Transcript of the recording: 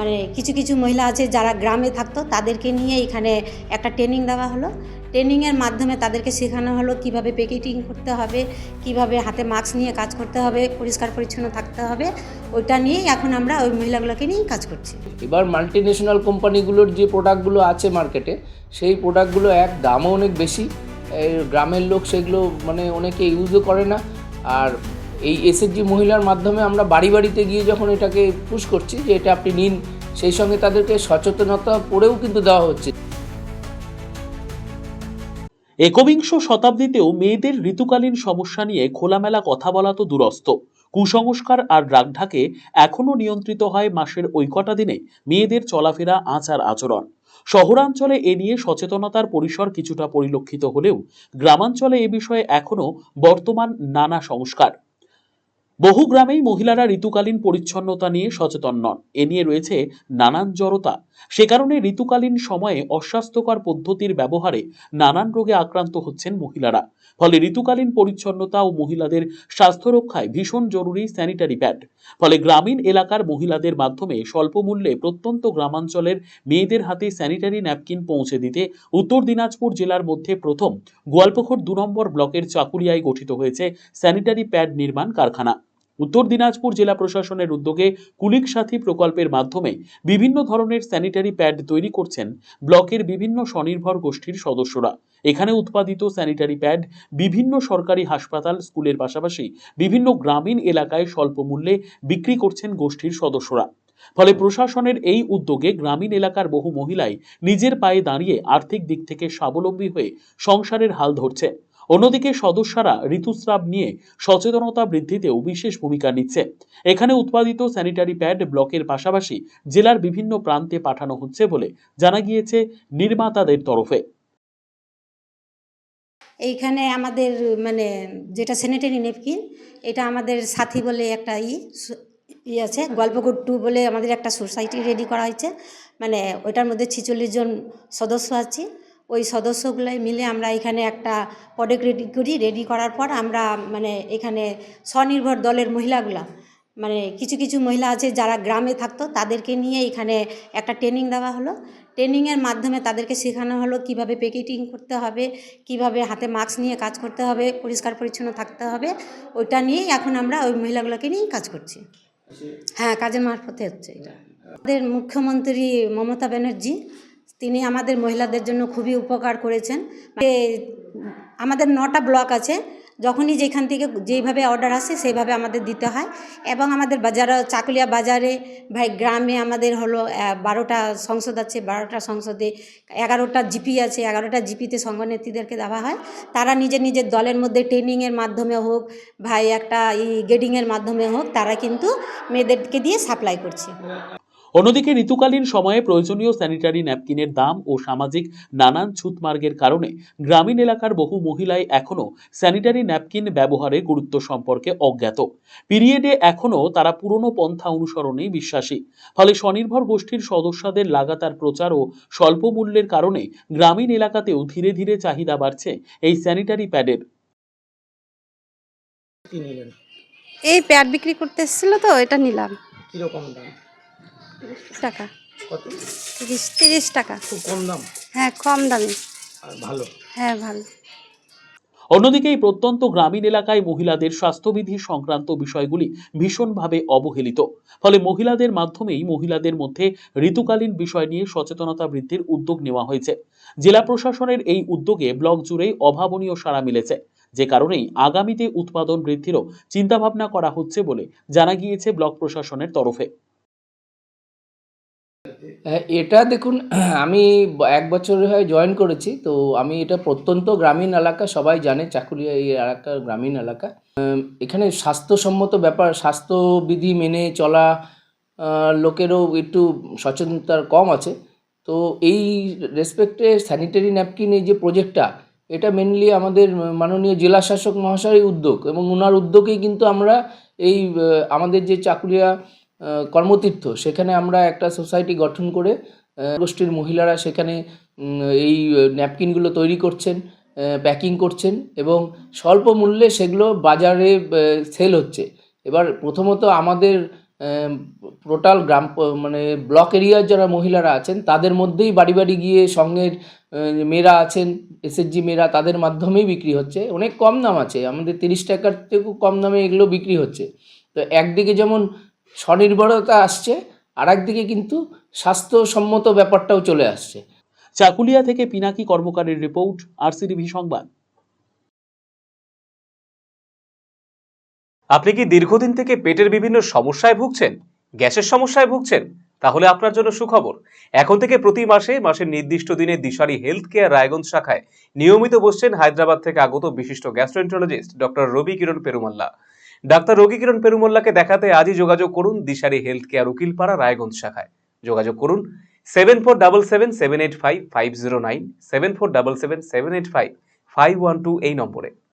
মানে কিছু কিছু মহিলা আছে যারা গ্রামে থাকতো তাদেরকে নিয়ে এখানে একটা ট্রেনিং দেওয়া হলো। ট্রেনিংয়ের মাধ্যমে তাদেরকে শেখানো হলো কিভাবে প্যাকেটিং করতে হবে, কিভাবে হাতে মাস্ক নিয়ে কাজ করতে হবে, পরিষ্কার পরিচ্ছন্ন থাকতে হবে। ওইটা নিয়েই এখন আমরা ওই মহিলাগুলোকে নিয়েই কাজ করছি। এবার মাল্টিন্যাশনাল কোম্পানিগুলোর যে প্রোডাক্টগুলো আছে মার্কেটে, সেই প্রোডাক্টগুলো এক দামও অনেক বেশি, গ্রামের লোক সেগুলো মানে অনেকে ইউজও করে না। আর এই এসএসজি মহিলার মাধ্যমে আমরা বাড়ি বাড়িতে গিয়ে যখন এটাকে পুশ করছি যে এটা আপনি নিন, সেই সঙ্গে তাদেরকে সচেতনতা করেও কিন্তু দেওয়া হচ্ছে। একবিংশ শতাব্দীতেও মেয়েদের ঋতুকালীন সমস্যা নিয়ে খোলামেলা কথা বলা তো দুরস্ত, কুসংস্কার আর রাগঢাকে এখনো নিয়ন্ত্রিত হয় মাসের ওই কটা দিনে মেয়েদের চলাফেরা, আচার আচরণ। শহরাঞ্চলে এ নিয়ে সচেতনতার পরিসর কিছুটা পরিলক্ষিত হলেও গ্রামাঞ্চলে এ বিষয়ে এখনো বর্তমান নানা সংস্কার। বহু গ্রামেই মহিলারা ঋতুকালীন পরিচ্ছন্নতা নিয়ে সচেতন নন, এ নিয়ে রয়েছে নানান জড়তা। সে কারণে ঋতুকালীন সময়ে অস্বাস্থ্যকর পদ্ধতির ব্যবহারে নানান রোগে আক্রান্ত হচ্ছেন মহিলারা। ফলে ঋতুকালীন পরিচ্ছন্নতা ও মহিলাদের স্বাস্থ্য রক্ষায় ভীষণ জরুরি স্যানিটারি প্যাড। ফলে গ্রামীণ এলাকার মহিলাদের মাধ্যমে স্বল্প মূল্যে প্রত্যন্ত গ্রামাঞ্চলের মেয়েদের হাতে স্যানিটারি ন্যাপকিন পৌঁছে দিতে উত্তর দিনাজপুর জেলার মধ্যে প্রথম গোয়ালপুকুর ২ নম্বর ব্লকের চাকুলিয়ায় গঠিত হয়েছে স্যানিটারি প্যাড নির্মাণ কারখানা। উত্তর দিনাজপুর জেলা প্রশাসনের উদ্যোগে কুলিক সাথী প্রকল্পের মাধ্যমে বিভিন্ন ধরনের স্যানিটারি প্যাড তৈরি করছেন ব্লকের বিভিন্ন স্বনির্ভর গোষ্ঠীর সদস্যরা। এখানে উৎপাদিত স্যানিটারি প্যাড বিভিন্ন সরকারি হাসপাতাল, স্কুলের পাশাপাশি বিভিন্ন গ্রামীণ এলাকায় স্বল্প মূল্যে বিক্রি করছেন গোষ্ঠীর সদস্যরা। ফলে প্রশাসনের এই উদ্যোগে গ্রামীণ এলাকার বহু মহিলাই নিজের পায়ে দাঁড়িয়ে আর্থিক দিক থেকে স্বাবলম্বী হয়ে সংসারের হাল ধরছে। অন্যদিকে সদস্যরা ঋতুস্রাব নিয়ে সচেতনতা বৃদ্ধিতেও বিশেষ ভূমিকা নিচ্ছে। এখানে উৎপাদিত স্যানিটারি প্যাড ব্লকের পাশাপাশি জেলার বিভিন্ন প্রান্তে পাঠানো হচ্ছে বলে জানা গিয়েছে নির্মাতাদের তরফে। এইখানে আমাদের মানে যেটা স্যানিটারি ন্যাপকিন, এটা আমাদের সাথী বলে একটা আছে, গল্পগুট 2 বলে আমাদের একটা সোসাইটি রেডি করা হয়েছে। মানে ওইটার মধ্যে 46 জন সদস্য আছি। ওই সদস্যগুলাই মিলে আমরা এখানে একটা প্রোডাক্ট রেডি করি। রেডি করার পর আমরা মানে এখানে স্বনির্ভর দলের মহিলাগুলা, মানে কিছু কিছু মহিলা আছে যারা গ্রামে থাকতো তাদেরকে নিয়ে এখানে একটা ট্রেনিং দেওয়া হলো। ট্রেনিংয়ের মাধ্যমে তাদেরকে শেখানো হলো কিভাবে প্যাকেটিং করতে হবে, কিভাবে হাতে মাস্ক নিয়ে কাজ করতে হবে, পরিষ্কার পরিচ্ছন্ন থাকতে হবে। ওইটা নিয়েই এখন আমরা ওই মহিলাগুলোকে নিয়েই কাজ করছি। হ্যাঁ, কাজের মারফতে হচ্ছে এটা। আমাদের মুখ্যমন্ত্রী মমতা ব্যানার্জি, তিনি আমাদের মহিলাদের জন্য খুবই উপকার করেছেন। আমাদের 9টা ব্লক আছে, যখনই যেখান থেকে যেইভাবে অর্ডার আসে সেইভাবে আমাদের দিতে হয়। এবং আমাদের বাজারে, চাকুলিয়া বাজারে ভাই গ্রামে আমাদের হলো 12টা সংসদ আছে। 12টা সংসদে 11টা জিপি আছে। 11টা জিপিতে সংঘনেত্রীদেরকে দেওয়া হয়। তারা নিজের নিজের দলের মধ্যে ট্রেনিংয়ের মাধ্যমে হোক, ভাই একটা গেডিংয়ের মাধ্যমে হোক, তারা কিন্তু মেয়েদেরকে দিয়ে সাপ্লাই করছে। অন্যদিকে ঋতুকালীন সময়ে প্রয়োজনীয় স্যানিটারি ন্যাপকিনের দাম ও সামাজিক নানান ছুতমার্গের কারণে গ্রামীণ এলাকার বহু মহিলাই এখনও স্যানিটারি ন্যাপকিন ব্যবহারের গুরুত্ব সম্পর্কে অজ্ঞাত। পিরিয়ডে এখনও তারা পুরনো পন্থা অনুসরণেই বিশ্বাসী। ফলে স্বনির্ভর গোষ্ঠীর সদস্যদের লাগাতার প্রচার ও স্বল্প মূল্যের কারণে গ্রামীণ এলাকাতেও ধীরে ধীরে চাহিদা বাড়ছে এই স্যানিটারি প্যাডের। এই প্যাড বিক্রি করতে এসেছিল তো, এটা নিলাম। কিরকম দাম? 30 টাকা। কত? 30 টাকা। খুব কম দাম? হ্যাঁ, কম দামে। আর ভালো? হ্যাঁ, ভালো। অন্যদিকে এই প্রত্যন্ত গ্রামীণ এলাকায় মহিলাদের স্বাস্থ্যবিধি সংক্রান্ত বিষয়গুলি ভীষণভাবে অবহেলিত। ফলে মহিলাদের মাধ্যমেই মহিলাদের মধ্যে ঋতুকালীন বিষয় নিয়ে সচেতনতা বৃদ্ধির উদ্যোগ নেওয়া হয়েছে। জেলা প্রশাসনের এই উদ্যোগে ব্লক জুড়েই অভাবনীয় সাড়া মিলেছে, যে কারণেই আগামীতে উৎপাদন বৃদ্ধিরও চিন্তাভাবনা করা হচ্ছে বলে জানা গিয়েছে ব্লক প্রশাসনের তরফে। এটা দেখুন, আমি 1 বছর হয় জয়েন করেছি, তো আমি এটা প্রত্যন্ত গ্রামীণ এলাকা, সবাই জানে চাকুলিয়া এই এলাকার গ্রামীণ এলাকা। এখানে স্বাস্থ্যসম্মত ব্যাপার, স্বাস্থ্যবিধি মেনে চলা লোকেরও একটু সচেতনতার কম আছে। তো এই রেসপেক্টে স্যানিটারি ন্যাপকিন এই যে প্রজেক্টটা, এটা মেনলি আমাদের মাননীয় জেলা শাসক মহাশয়ের উদ্যোগ, এবং ওনার উদ্যোগেই কিন্তু আমরা এই আমাদের যে চাকুলিয়া কর্মতীর্থ, সেখানে আমরা একটা সোসাইটি গঠন করে গোষ্ঠীর মহিলারা সেখানে এই ন্যাপকিনগুলো তৈরি করছেন, প্যাকিং করছেন, এবং স্বল্প মূল্যে সেগুলো বাজারে সেল হচ্ছে। এবার প্রথমত আমাদের টোটাল মানে ব্লক এরিয়ার যারা মহিলারা আছেন তাদের মধ্যেই বাড়ি বাড়ি গিয়ে সঙ্গের মেয়েরা আছেন, এসএসজি মেয়েরা, তাদের মাধ্যমেই বিক্রি হচ্ছে। অনেক কম দাম আছে, আমাদের 30 টাকার থেকেও কম দামে এগুলো বিক্রি হচ্ছে। তো একদিকে যেমন স্বনির্ভরতা আসছে, আর একদিকে কিন্তু স্বাস্থ্যসম্মত ব্যাপারটাও চলে আসছে। চাকুলিয়া থেকে পিনাকি কর্মকারের রিপোর্ট, আরসিটিভি সংবাদ। আপনি কি দীর্ঘদিন থেকে পেটের বিভিন্ন সমস্যায় ভুগছেন, গ্যাসের সমস্যায় ভুগছেন? তাহলে আপনার জন্য সুখবর। এখন থেকে প্রতি মাসের নির্দিষ্ট দিনে দিশারি হেলথ কেয়ার রায়গঞ্জ শাখায় নিয়মিত বসছেন হায়দ্রাবাদ থেকে আগত বিশিষ্ট গ্যাস্ট্রোএন্টারোলজিস্ট ডক্টর রবি কিরণ পেরুমাল্লা। ডাক্তার রবি কিরণ পেরুমাল্লাকে দেখাতে আজই যোগাযোগ করুন দিশারি হেলথ কেয়ার উকিলপাড়া রায়গঞ্জ শাখায়। যোগাযোগ করুন 7477785509, 7477785512 এই নম্বরে।